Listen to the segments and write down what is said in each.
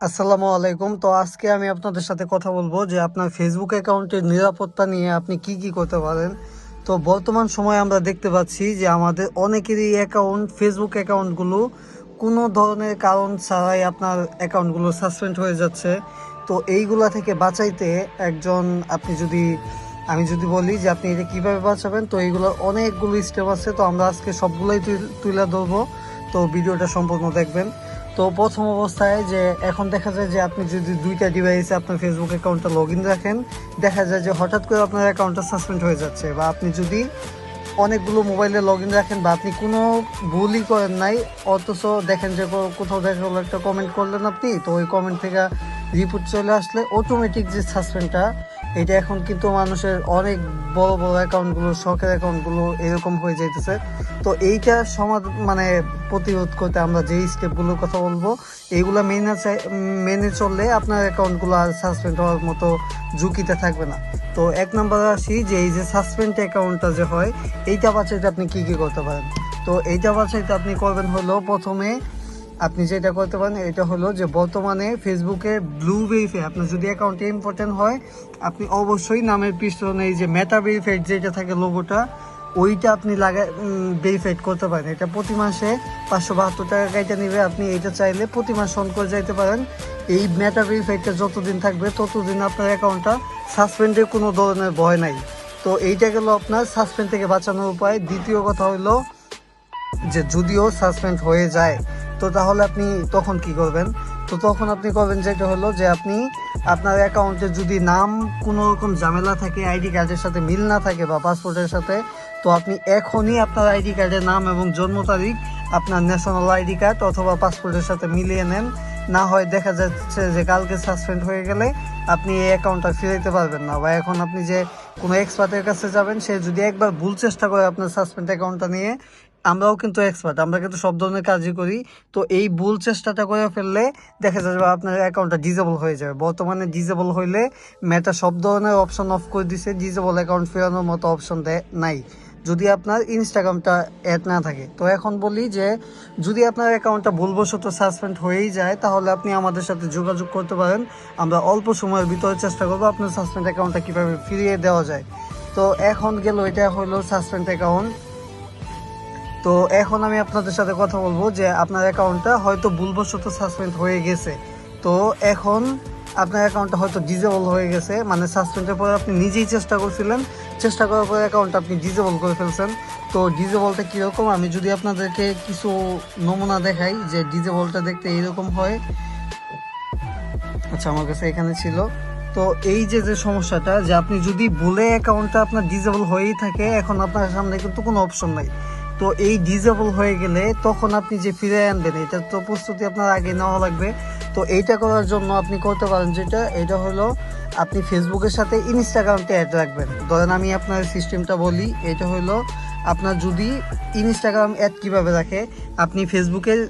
আসসালামু আলাইকুম। তো আজকে আমি আপনাদের সাথে কথা বলবো যে আপনার ফেসবুক অ্যাকাউন্টের নিরাপত্তা নিয়ে আপনি কি কি করতে পারেন। তো বর্তমান সময়ে আমরা দেখতে পাচ্ছি যে আমাদের অনেকেরই ফেসবুক অ্যাকাউন্টগুলো কোনো ধরনের কারণ ছাড়াই আপনার অ্যাকাউন্টগুলো সাসপেন্ড হয়ে যাচ্ছে। তো এইগুলা থেকে বাঁচাইতে একজন আপনি যদি আমি যদি বলি যে আপনি এটা কীভাবে বাঁচাবেন, তো এইগুলোর অনেকগুলো স্টেপ আছে। তো আমরা আজকে সবগুলোই তুলে ধরবো। তো ভিডিওটা সম্পূর্ণ দেখবেন। তো প্রথম অবস্থায় যে এখন দেখা যায় যে আপনি যদি দুইটা ডিভাইসে আপনার ফেসবুক অ্যাকাউন্টটা লগ ইন রাখেন, দেখা যায় যে হঠাৎ করে আপনার অ্যাকাউন্টটা সাসপেন্ড হয়ে যাচ্ছে। বা আপনি যদি অনেকগুলো মোবাইলে লগ ইন রাখেন বা আপনি কোনো ভুলই করেন নাই, অথচ দেখেন যে কোথাও দেখা গেলো একটা কমেন্ট করলেন আপনি, তো ওই কমেন্ট থেকে রিপোর্ট চলে আসলে অটোমেটিক যে সাসপেন্ডটা, এটা এখন কিন্তু মানুষের অনেক বড় বড় অ্যাকাউন্টগুলো, শখের অ্যাকাউন্টগুলো এরকম হয়ে যাইতেছে। তো এইটা মানে প্রতিরোধ করতে আমরা যেই স্টেপগুলোর কথা বলবো, এইগুলো মেনে চললে আপনার অ্যাকাউন্টগুলো আর সাসপেন্ড হওয়ার মতো ঝুঁকিতে থাকবে না। তো এক নম্বরে আসি যে এই যে সাসপেন্ড অ্যাকাউন্টটা যে হয়, এইটা বাঁচাইতে আপনি কি কি করতে পারেন। তো এইটা বাঁচাইতে আপনি করবেন হলো, প্রথমে আপনি যেটা করতে পারেন এটা হলো যে বর্তমানে ফেসবুকে ব্লু ভেরিফাই, আপনার যদি অ্যাকাউন্টে ইম্পর্টেন্ট হয়, আপনি অবশ্যই নামের পিছনে এই যে মেটা ভেরিফাইড যেটা থাকে লোগোটা, ওইটা আপনি ভেরিফাইড করতে পারেন। এটা প্রতি মাসে 572 টাকা গাইটা নেবে। আপনি এটা চাইলে প্রতি মাস অন করে যাইতে পারেন। এই মেটা ভেরিফাইডটা যতদিন থাকবে ততদিন আপনার অ্যাকাউন্টটা সাসপেন্ডের কোনো ধরনের ভয় নাই। তো এইটা গেল আপনার সাসপেন্ড থেকে বাঁচানোর উপায়। দ্বিতীয় কথা হলো যে যদিও সাসপেন্ড হয়ে যায়, তো তাহলে আপনি তখন কি করবেন। তো তখন আপনি করবেন যেটা হলো যে আপনি আপনার অ্যাকাউন্টে যদি নাম কোনো রকম ঝামেলা থাকে, আইডি কার্ডের সাথে মিল না থাকে বা পাসপোর্টের সাথে, তো আপনি এখনই আপনার আইডি কার্ডের নাম এবং জন্ম তারিখ আপনার ন্যাশনাল আইডি কার্ড অথবা পাসপোর্টের সাথে মিলিয়ে নেন। না হয় দেখা যাচ্ছে যে কালকে সাসপেন্ড হয়ে গেলে আপনি এই অ্যাকাউন্টটা ফিরাইতে পারবেন না। বা এখন আপনি যে কোনো এক্সপার্টের কাছে যাবেন, সে যদি একবার ভুল চেষ্টা করে আপনার সাসপেন্ড অ্যাকাউন্টটা নিয়ে, আমরাও কিন্তু এক্সপার্ট, আমরা কিন্তু সব ধরনের কাজই করি। তো এই ভুল চেষ্টাটা করে ফেললে দেখা যাবে আপনার অ্যাকাউন্টটা ডিজেবল হয়ে যাবে। বর্তমানে ডিজেবল হইলে মেটা সব ধরনের অপশন অফ করে দিছে, ডিজেবল অ্যাকাউন্ট ফেরানোর মতো অপশন নাই যদি আপনার ইনস্টাগ্রামটা অ্যাড না থাকে। তো এখন বলি যে যদি আপনার অ্যাকাউন্টটা ভুলবশত সাসপেন্ড হয়েই যায়, তাহলে আপনি আমাদের সাথে যোগাযোগ করতে পারেন। আমরা অল্প সময়ের ভিতরে চেষ্টা করবো আপনার সাসপেন্ড অ্যাকাউন্টটা কীভাবে ফিরিয়ে দেওয়া যায়। তো এখন গেল, এটা হলো সাসপেন্ড অ্যাকাউন্ট। তো এখন আমি আপনাদের সাথে কথা বলবো যে আপনার অ্যাকাউন্টটা হয়তো ভুলবশত সাসপেন্ড হয়ে গেছে। তো এখন আপনার অ্যাকাউন্টটা হয়তো ডিজেবল হয়ে গেছে, মানে সাসপেন্ডের পরে আপনি নিজেই চেষ্টা করছিলেন, চেষ্টা করার পরে অ্যাকাউন্টটা আপনি ডিজেবল করে ফেলছেন। তো ডিজেবলটা কীরকম, আমি যদি আপনাদেরকে কিছু নমুনা দেখাই যে ডিজেবলটা দেখতে এইরকম হয়। আচ্ছা, আমার কাছে এখানে ছিল। তো এই যে সমস্যাটা, যে আপনি যদি ভুলে অ্যাকাউন্টটা আপনার ডিজেবল হয়েই থাকে, এখন আপনার সামনে কিন্তু কোনো অপশন নাই। তো এই ডিজেবল হয়ে গেলে তখন আপনি যে ফিরে আনবেন, এটা তো প্রস্তুতি আপনার আগে নেওয়া লাগবে। তো এইটা করার জন্য আপনি করতে পারেন যেটা, এটা হলো আপনি ফেসবুকের সাথে ইনস্টাগ্রামটা অ্যাড রাখবেন। ধরেন আমি আপনার সিস্টেমটা বলি, এটা হলো আপনার যদি ইনস্টাগ্রাম অ্যাড কীভাবে রাখে, আপনি ফেসবুকের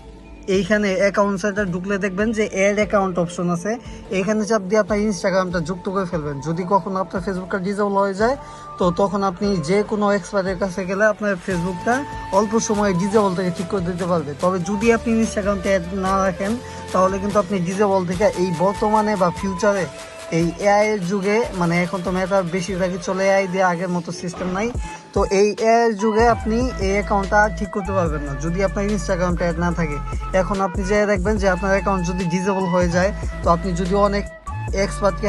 এইখানে অ্যাকাউন্ট সেটার ঢুকলে দেখবেন যে অ্যাড অ্যাকাউন্ট অপশন আছে, এইখানে চাপ দিয়ে আপনার ইনস্টাগ্রামটা যুক্ত করে ফেলবেন। যদি কখনো আপনার ফেসবুকটা ডিজেবল হয়ে যায়, তো তখন আপনি যে কোনো এক্সপার্টের কাছে গেলে আপনার ফেসবুকটা অল্প সময়ে ডিজেবল থেকে ঠিক করে দিতে পারবে। তবে যদি আপনি ইনস্টাগ্রামটা অ্যাড না রাখেন, তাহলে কিন্তু আপনি ডিজেবল থেকে এই বর্তমানে বা ফিউচারে এই এআই এর যুগে, মানে এখন তো মেটার বেশিরভাগই চলে এআই দিয়ে, আগের মতো সিস্টেম নাই। তো এই এআই এর যুগে আপনি এই অ্যাকাউন্টটা ঠিক করতে পারবেন না যদি আপনার ইনস্টাগ্রামটা অ্যাড না থাকে। এখন আপনি যে দেখবেন যে আপনার অ্যাকাউন্ট যদি ডিজেবল হয়ে যায়, তো আপনি যদি অনেক এক্সপার্টকে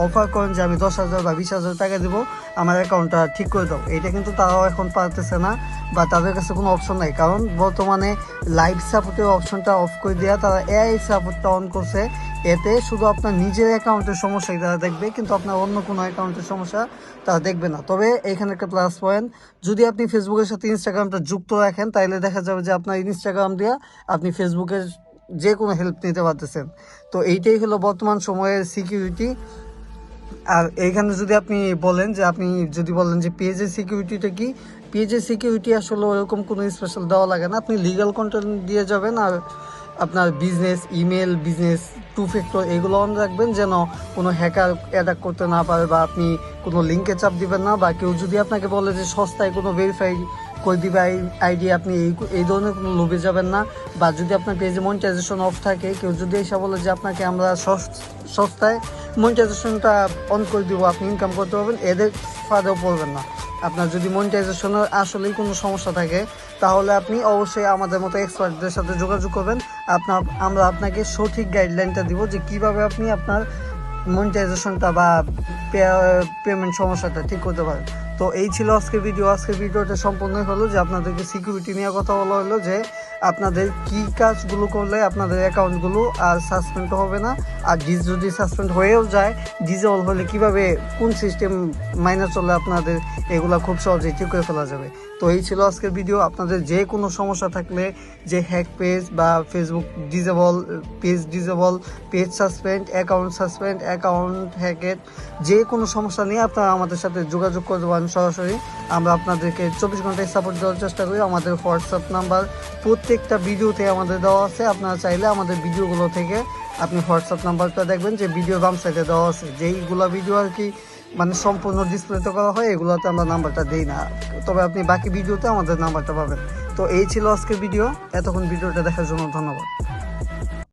অফার করেন যে আমি 10,000 বা 20,000 টাকা দেবো, আমার অ্যাকাউন্টটা ঠিক করে দাও, এটা কিন্তু তারাও এখন পারতেছে না বা তাদের কাছে কোনো অপশন নাই। কারণ বর্তমানে লাইভ সাপোর্টের অপশনটা অফ করে দেওয়া, তারা এআই সাপোর্টটা অন করছে। এতে শুধু আপনার নিজের অ্যাকাউন্টের সমস্যাই তারা দেখবে, কিন্তু আপনার অন্য কোনো অ্যাকাউন্টের সমস্যা তারা দেখবে না। তবে এখানে একটা প্লাস পয়েন্ট, যদি আপনি ফেসবুকের সাথে ইনস্টাগ্রামটা যুক্ত রাখেন, তাহলে দেখা যাবে যে আপনার ইনস্টাগ্রাম দিয়ে আপনি ফেসবুকের যে কোনো হেল্প নিতে পারতেছেন। তো এইটাই হলো বর্তমান সময়ের সিকিউরিটি। আর এইখানে যদি আপনি বলেন যে পেজের সিকিউরিটিটা কি, পেজের সিকিউরিটি আসলে ওরকম কোনো স্পেশাল দেওয়া লাগে না। আপনি লিগ্যাল কন্টেন্ট দিয়ে যাবেন, আর আপনার business email, business to factor এগুলো অন রাখবেন, যেন কোনো হ্যাকার অ্যাটাক করতে না পারে। বা আপনি কোনো লিঙ্কে চাপ দিবেন না, বা কেউ যদি আপনাকে বলে যে সস্তায় কোনো ভেরিফাই করে দিবে আইডি, আপনি এই ধরনের কোনো লোভে যাবেন না। বা যদি আপনার পেজে মনিটাইজেশন অফ থাকে, কেউ যদি এসে বলে যে আপনাকে আমরা সস্তায় মনিটাইজেশনটা অন করে দিব, আপনি ইনকাম করতে পারবেন, এদের ফাঁদেও পড়বেন না। আপনার যদি মনিটাইজেশনের আসলেই কোনো সমস্যা থাকে, তাহলে আপনি অবশ্যই আমাদের মতো এক্সপার্টদের সাথে যোগাযোগ করবেন। আমরা আপনাকে সঠিক গাইডলাইনটা দিব যে কীভাবে আপনি আপনার মনিটাইজেশনটা বা পেমেন্ট সমস্যাটা ঠিক করতে পারেন। তো এই ছিল আজকের ভিডিওটা সম্পূর্ণ হলো যে আপনাদেরকে সিকিউরিটি নিয়ে কথা বলা হলো, যে আপনাদের কি কাজগুলো করলে আপনাদের অ্যাকাউন্টগুলো আর সাসপেন্ড হবে না, আর যদি সাসপেন্ড হয়েও যায়, ডিজেবল হলে কিভাবে কোন সিস্টেম মাইনে চলে আপনাদের এগুলো খুব সহজেই ঠিক করে ফেলা যাবে। তো এই ছিল আজকের ভিডিও। আপনাদের যে কোনো সমস্যা থাকলে, যে হ্যাক পেজ বা Facebook disable, page suspend, account হ্যাকের, যে কোনো সমস্যা নিয়ে আপনারা আমাদের সাথে যোগাযোগ করতে পারেন সরাসরি। আমরা আপনাদেরকে 24 ঘন্টায় সাপোর্ট দেওয়ার চেষ্টা করি। আমাদের হোয়াটসঅ্যাপ নাম্বার প্রত্যেকটা ভিডিওতে আমাদের দেওয়া আছে। আপনারা চাইলে আমাদের ভিডিওগুলো থেকে আপনি হোয়াটসঅ্যাপ নাম্বারটা দেখবেন যে ভিডিও বাম সাইডে দেওয়া আছে। যেইগুলো ভিডিও আর কি মানে সম্পূর্ণ ডিসপ্লেতে করা হয়, এগুলোতে আমরা নাম্বারটা দিই না, তবে আপনি বাকি ভিডিওতে আমাদের নাম্বারটা পাবেন। তো এই ছিল আজকের ভিডিও। এতক্ষণ ভিডিওটা দেখার জন্য ধন্যবাদ।